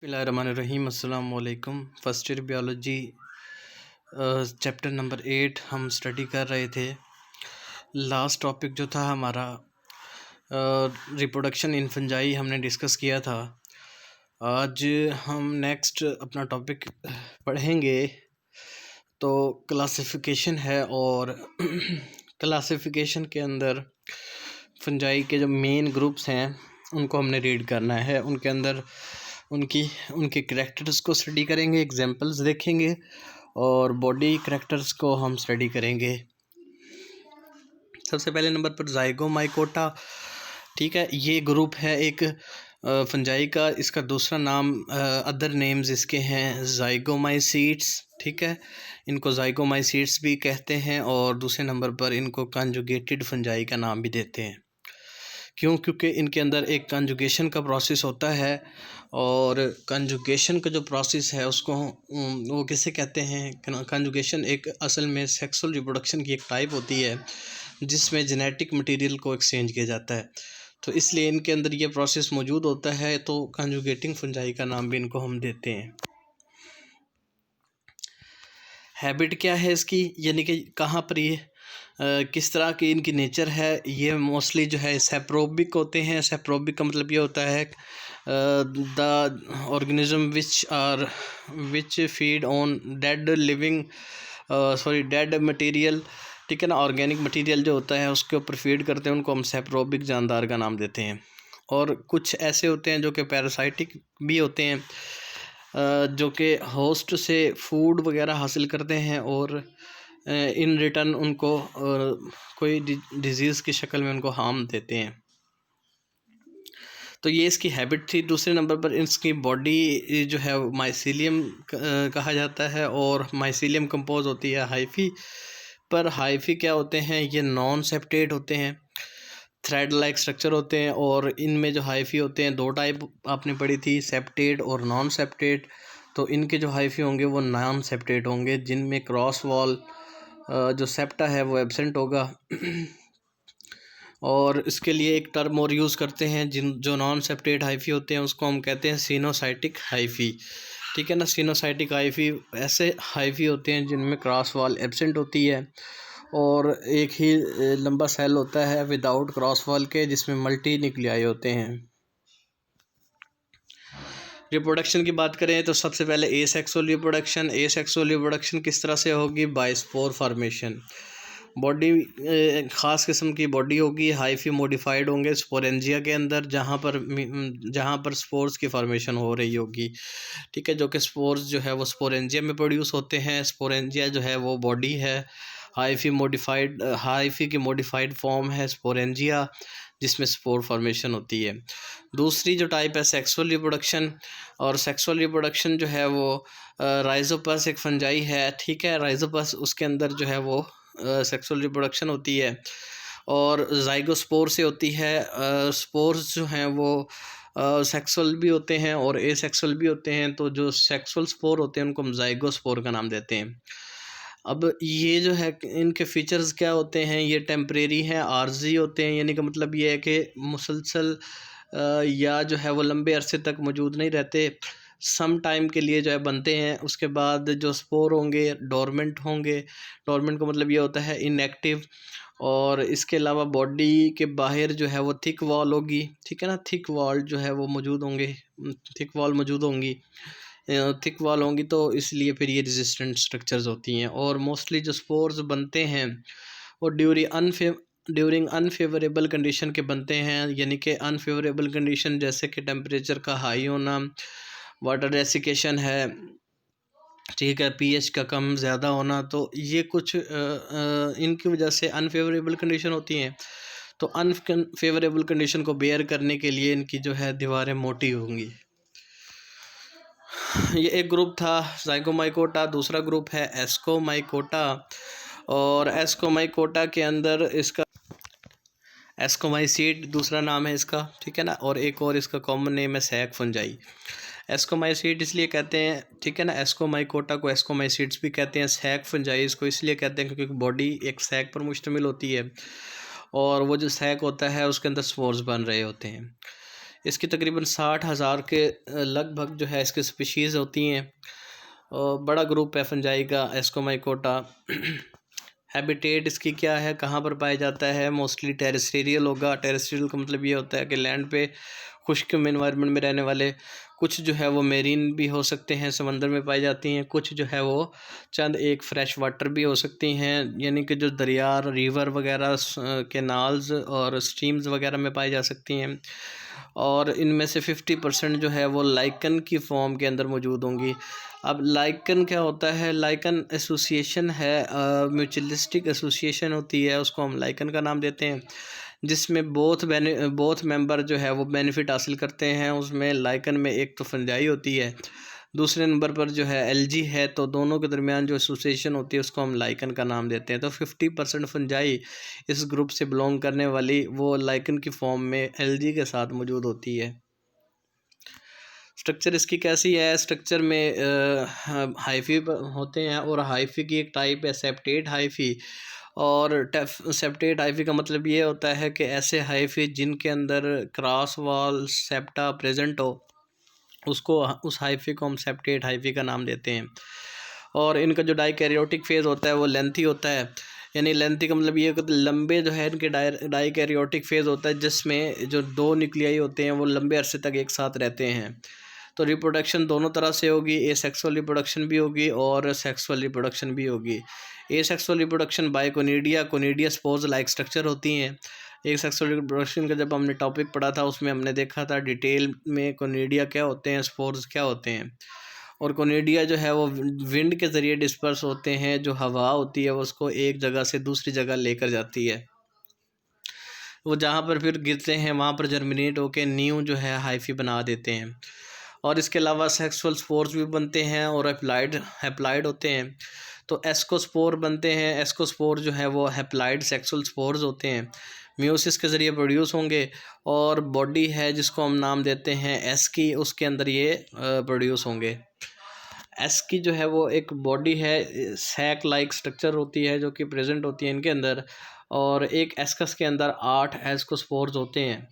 बिस्मिल्लाहिर्रहमानिर्रहीम अस्सलाम वालेकुम। First year biology chapter number 8 हम स्टडी कर रहे थे। लास्ट टॉपिक जो था हमारा रिप्रोडक्शन इन फंजाई हमने डिस्कस किया था। आज हम नेक्स्ट अपना टॉपिक पढ़ेंगे तो क्लासिफिकेशन है, और क्लासिफिकेशन के अंदर फंजाई के जो मेन ग्रुप्स हैं उनको हमने रीड करना है। उनके अंदर उनके करैक्टर्स को स्टडी करेंगे, एग्जांपल्स देखेंगे और बॉडी करैक्टर्स को हम स्टडी करेंगे। सबसे पहले नंबर पर ज़ाइगोमाइकोटा, ठीक है, ये ग्रुप है एक फंजाई का। इसका दूसरा नाम अदर नेम्स इसके हैं ज़ाइगोमाइसीड्स, ठीक है, इनको ज़ाइगोमाइसीड्स भी कहते हैं। और दूसरे नंबर पर इनको कंजुगेटेड फंजाई का नाम भी देते हैं। क्यों? क्योंकि इनके अंदर एक कंजुगेशन का प्रोसेस होता है, और कंजुगेशन का जो प्रोसेस है उसको वो किसे कहते हैं? कंजुगेशन एक असल में सेक्सुअल रिप्रोडक्शन की एक टाइप होती है जिसमें जेनेटिक मटेरियल को एक्सचेंज किया जाता है। तो इसलिए इनके अंदर ये प्रोसेस मौजूद होता है, तो कंजुगेटिंग फंजाई का नाम भी इनको हम देते हैं। हैबिट क्या है इसकी, यानी कि कहाँ पर ये किस तरह की इनकी नेचर है? ये मोस्टली जो है सेप्रोबिक होते हैं। सेप्रोबिक का मतलब ये होता है the organism which feed on dead living dead material, ठीक है ना, ऑर्गेनिक मटेरियल जो होता है उसके ऊपर फीड करते हैं, उनको हम सेप्रोबिक जानदार का नाम देते हैं। और कुछ ऐसे होते हैं जो कि पैरासाइटिक भी होते हैं, जो कि होस्ट से फूड वगैरह हासिल करते हैं और इन रिटर्न उनको कोई डिजीज़ की शक्ल में उनको हार्म देते हैं। तो ये इसकी हैबिट थी। दूसरे नंबर पर इसकी बॉडी जो है माइसीलियम कहा जाता है, और माइसीलियम कंपोज होती है हाइफी पर। हाइफी क्या होते हैं? ये नॉन सेप्टेट होते हैं, थ्रेड लाइक स्ट्रक्चर होते हैं। और इनमें जो हाइफी होते हैं दो टाइप आपने पढ़ी थी, सेप्टेट और नॉन सेप्टेट। तो इनके जो हाइफी होंगे वो नॉन सेप्टेट होंगे, जिनमें क्रॉस वॉल जो सेप्टा है वो एब्सेंट होगा। और इसके लिए एक टर्म और यूज़ करते हैं, जो नॉन सेप्टेट हाइफी होते हैं उसको हम कहते हैं सिनोसाइटिक हाइफी, ठीक है ना। सिनोसाइटिक हाइफी ऐसे हाइफी होते हैं जिनमें क्रॉस वॉल एब्सेंट होती है और एक ही लंबा सेल होता है विदाउट क्रॉस वॉल के, जिसमें मल्टी न्यूक्लियाई होते हैं। रिप्रोडक्शन की बात करें तो सबसे पहले एसेक्सुअल रिप्रोडक्शन। एसेक्सुअल रिप्रोडक्शन किस तरह से होगी? Bye spore formation. बॉडी ख़ास किस्म की बॉडी होगी, हाइफी मॉडिफाइड होंगे स्पोरेंजिया के अंदर, जहाँ पर स्पोर्स की फॉर्मेशन हो रही होगी, ठीक है, जो कि स्पोर्स जो है वो स्पोरेंजिया में प्रोड्यूस होते हैं। स्पोरेंजिया जो है वो बॉडी है, हाइफी की मॉडिफाइड फॉर्म है स्पोरेंजिया, जिसमें स्पोर फॉर्मेशन होती है। दूसरी जो टाइप है सेक्सुअल रिप्रोडक्शन, और सेक्सुअल रिप्रोडक्शन जो है वो राइजोपस एक फंजाई है, ठीक है। राइजोपस उसके अंदर जो है वो सेक्सुअल रिप्रोडक्शन होती है और जाइगोस्पोर से होती है। स्पोर्स जो हैं वो सेक्सुअल भी होते हैं और एसेक्सुअल भी होते हैं। तो जो सेक्सुअल स्पोर होते हैं उनको हम जाइगोस्पोर का नाम देते हैं। अब ये जो है इनके फीचर्स क्या होते हैं? ये टेम्परेरी हैं, आर्जी होते हैं, यानी कि मतलब ये है कि मुसलसल या जो है वो लंबे अरसे तक मौजूद नहीं रहते, सम टाइम के लिए जो है बनते हैं। उसके बाद जो स्पोर होंगे डोरमेंट होंगे। डोरमेंट का मतलब ये होता है इनएक्टिव। और इसके अलावा बॉडी के बाहर जो है वो थिक वॉल होगी, ठीक है ना, थिक वॉल जो है वो मौजूद होंगे, थिक वॉल मौजूद होंगी, थिक वॉल होंगी, तो इसलिए फिर ये रेजिस्टेंट स्ट्रक्चर्स होती हैं। और मोस्टली जो स्पोर्स बनते हैं वो ड्यूरिंग अनफेवरेबल कंडीशन के बनते हैं, यानी कि अनफेवरेबल कंडीशन जैसे कि टेम्परेचर का हाई होना, वाटर डेसिकेशन है, ठीक है, पीएच का कम ज़्यादा होना। तो ये कुछ इनकी वजह से अनफेवरेबल कंडीशन होती हैं। तो अनफेवरेबल कंडीशन को बेयर करने के लिए इनकी जो है दीवारें मोटी होंगी। ये एक ग्रुप था ज़ाइगोमाइकोटा। दूसरा ग्रुप है एस्कोमाइकोटा, और एस्कोमाइकोटा के अंदर इसका एस्कोमाइसीड दूसरा नाम है इसका, ठीक है ना। और एक और इसका कॉमन नेम है सैक फंजाई। एस्कोमाइसीड इसलिए कहते हैं, ठीक है ना, एस्कोमाइकोटा को एस्कोमाइसीड्स भी कहते हैं। सैक फंजाई इसको इसलिए कहते हैं क्योंकि बॉडी एक सैक पर मुश्तमिल होती है और वो जो सैक होता है उसके अंदर स्पोर्स बन रहे होते हैं। इसकी तकरीबन 60,000 के लगभग जो है इसकी स्पीशीज़ होती हैं। और बड़ा ग्रुप है फंजाई का एस्कोमाइकोटा। हैबिटेट इसकी क्या है, कहाँ पर पाया जाता है? मोस्टली टेरेस्ट्रियल होगा। टेरेस्ट्रियल का मतलब ये होता है कि लैंड पे खुश्क इन्वायरमेंट में रहने वाले। कुछ जो है वो मेरीन भी हो सकते हैं, समंदर में पाई जाती हैं। कुछ जो है वो चंद एक फ्रेश वाटर भी हो सकती हैं, यानी कि जो दरिया, रिवर वगैरह, कैनाल्स और स्ट्रीम्स वगैरह में पाई जा सकती हैं। और इनमें से 50% जो है वो लाइकन की फॉर्म के अंदर मौजूद होंगी। अब लाइकन क्या होता है? लाइकन एसोसिएशन है, म्यूचुअलिस्टिक एसोसिएशन होती है, उसको हम लाइकन का नाम देते हैं, जिसमें बोथ मेंबर जो है वो बेनिफिट हासिल करते हैं। उसमें लाइकन में एक तो फंजाई होती है, दूसरे नंबर पर जो है एलजी है, तो दोनों के दरमियान जो एसोसिएशन होती है उसको हम लाइकन का नाम देते हैं। तो 50% फंजाई इस ग्रुप से बिलोंग करने वाली वो लाइकन की फॉर्म में एलजी के साथ मौजूद होती है। स्ट्रक्चर इसकी कैसी है? स्ट्रक्चर में हाइफी होते हैं, और हाइफी की एक टाइप है सेप्टेट हाइफी। और सेप्टेट हाइफी का मतलब ये होता है कि ऐसे हाइफी जिनके अंदर क्रॉस वॉल सेप्टा प्रेजेंट हो, उसको उस हाइफी को हम सेप्टेट हाइफी का नाम देते हैं। और इनका जो डाइकैरियोटिक फेज़ होता है वो लेंथी होता है। यानी लेंथी का मतलब ये लंबे जो है इनके डाइकैरियोटिक फेज़ होता है, जिसमें जो 2 न्यूक्लियाई होते हैं वो लंबे अरसे तक एक साथ रहते हैं। तो रिप्रोडक्शन दोनों तरह से होगी, एसेक्सुअल रिप्रोडक्शन भी होगी और सेक्सुअल रिप्रोडक्शन भी होगी। Asexual reproduction by conidia, conidia spores like structure होती हैं। एक सेक्सुअल रिप्रोडक्शन का जब हमने टॉपिक पढ़ा था उसमें हमने देखा था डिटेल में कोनिडिया क्या होते हैं, स्पोर्स क्या होते हैं। और कोनिडिया जो है वो विंड के ज़रिए डिस्पर्स होते हैं, जो हवा होती है वो उसको एक जगह से दूसरी जगह लेकर जाती है। वो जहाँ पर फिर गिरते हैं वहाँ पर जर्मिनेट होकर न्यू जो है हाइफी बना देते हैं। और इसके अलावा सेक्सुअल स्पोर्स भी बनते हैं और हैप्लाइड होते हैं। तो एस्कोस्पोर बनते हैं। एस्कोस्पोर जो है वो हैप्लाइड सेक्सुअल स्पोर्स होते हैं, म्यूसिस के ज़रिए प्रोड्यूस होंगे। और बॉडी है जिसको हम नाम देते हैं एस की, उसके अंदर ये प्रोड्यूस होंगे। एस की जो है वो एक बॉडी है, सैक लाइक स्ट्रक्चर होती है जो कि प्रेजेंट होती है इनके अंदर। और एक एस्कस के अंदर 8 एस्कोस्पोर्स होते हैं।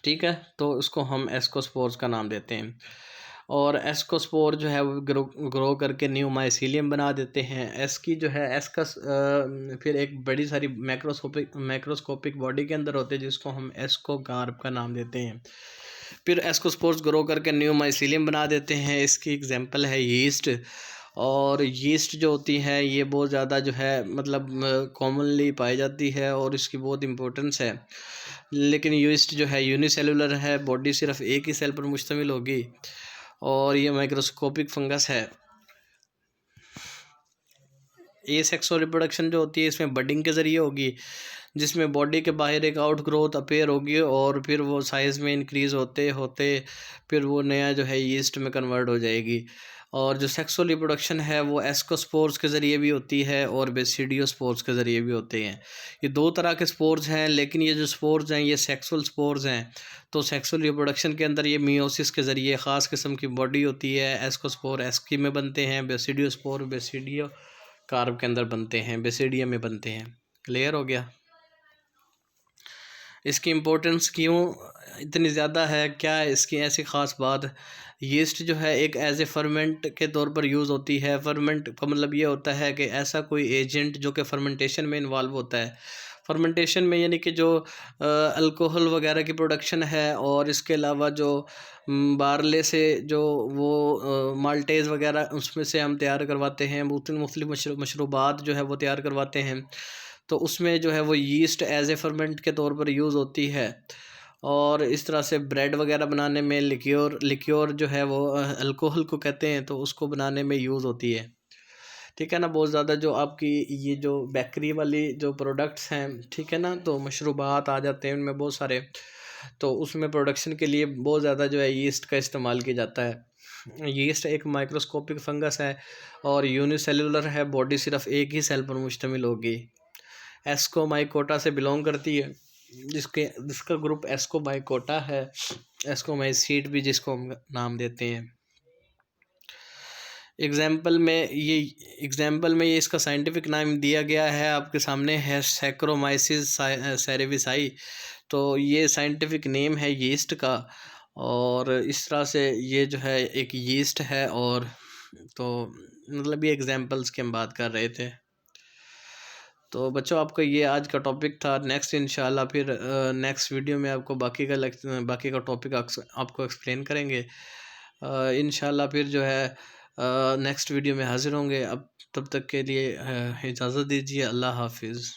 ठीक है, तो उसको हम एस्कोस्पोर्स का नाम देते हैं। और एस्कोस्पोर जो है वो ग्रो करके न्यू माइसीलियम बना देते हैं। एस की जो है एस्कस फिर एक बड़ी सारी मैक्रोस्कोपिक बॉडी के अंदर होते हैं, जिसको हम एस्कोकार्प का नाम देते हैं। फिर एस्कोस्पोर्स ग्रो करके न्यू माइसीलियम बना देते हैं। इसकी एग्जांपल है यीस्ट। और यीस्ट जो होती है ये बहुत ज़्यादा जो है मतलब कॉमनली पाई जाती है और इसकी बहुत इम्पोर्टेंस है। लेकिन यीस्ट जो है यूनिसेलुलर है, बॉडी सिर्फ एक ही सेल पर मुश्तमिल होगी और ये माइक्रोस्कोपिक फंगस है। ये सेक्सुअल रिप्रोडक्शन जो होती है इसमें बडिंग के ज़रिए होगी, जिसमें बॉडी के बाहर एक आउट ग्रोथ अपेयर होगी और फिर वो साइज़ में इंक्रीज़ होते होते फिर वो नया जो है यीस्ट में कन्वर्ट हो जाएगी। और जो सेक्सुअल रिप्रोडक्शन है वो एस्कोस्पोर्स के ज़रिए भी होती है और बेसिडियोस्पोर्स के ज़रिए भी होते हैं। ये 2 तरह के स्पोर्स हैं, लेकिन ये जो स्पोर्स हैं ये सेक्सुअल स्पोर्स हैं। तो सेक्सुअल रिप्रोडक्शन के अंदर ये मियोसिस के ज़रिए ख़ास किस्म की बॉडी होती है। एस्कोस्पोर एस्की में बनते हैं, बेसिडियोस्पोर बेसिडियो कार्ब के अंदर बनते हैं, बेसिडिया में बनते हैं। क्लियर हो गया? इसकी इम्पोर्टेंस क्यों इतनी ज़्यादा है, क्या है इसकी ऐसी ख़ास बात? यीस्ट जो है एक एज ए फर्मेंट के तौर पर यूज़ होती है। फर्मेंट का मतलब ये होता है कि ऐसा कोई एजेंट जो कि फर्मेंटेशन में इन्वॉल्व होता है। फर्मेंटेशन में यानी कि जो अल्कोहल वगैरह की प्रोडक्शन है, और इसके अलावा जो बारले से जो वो माल्टेज़ वगैरह उसमें से हम तैयार करवाते हैं, मुख्तलिफ़ मशरूबात जो है वो तैयार करवाते हैं। तो उसमें जो है वो यीस्ट एज ए फर्मेंट के तौर पर यूज़ होती है। और इस तरह से ब्रेड वगैरह बनाने में लिक्योर जो है वो अल्कोहल को कहते हैं, तो उसको बनाने में यूज़ होती है। ठीक है ना? बहुत ज़्यादा जो आपकी ये जो बेकरी वाली जो प्रोडक्ट्स हैं, ठीक है ना, तो मशरूबात आ जाते हैं उनमें बहुत सारे, तो उसमें प्रोडक्शन के लिए बहुत ज़्यादा जो है यीस्ट का इस्तेमाल किया जाता है। यीस्ट एक माइक्रोस्कोपिक फंगस है और यूनिसेलुलर है, बॉडी सिर्फ एक ही सेल पर मुश्तमिल होगी। एस्कोमाइकोटा से बिलोंग करती है, जिसका ग्रुप एस्कोमाइकोटा है। एस्कोमाइसीट भी जिसको हम नाम देते हैं। एग्जाम्पल में ये इसका साइंटिफिक नाम दिया गया है, आपके सामने है सैक्रोमाइसिस सेरेविसाई, तो ये साइंटिफिक नेम है यीस्ट का, और इस तरह से ये जो है एक यीस्ट है। और तो मतलब ये एग्जांपल्स की हम बात कर रहे थे। तो बच्चों आपका ये आज का टॉपिक था। नेक्स्ट इंशाल्लाह फिर नेक्स्ट वीडियो में आपको बाकी का टॉपिक आपको एक्सप्लेन करेंगे इंशाल्लाह। फिर जो है नेक्स्ट वीडियो में हाज़िर होंगे। अब तब तक के लिए इजाज़त दीजिए। अल्लाह हाफिज़।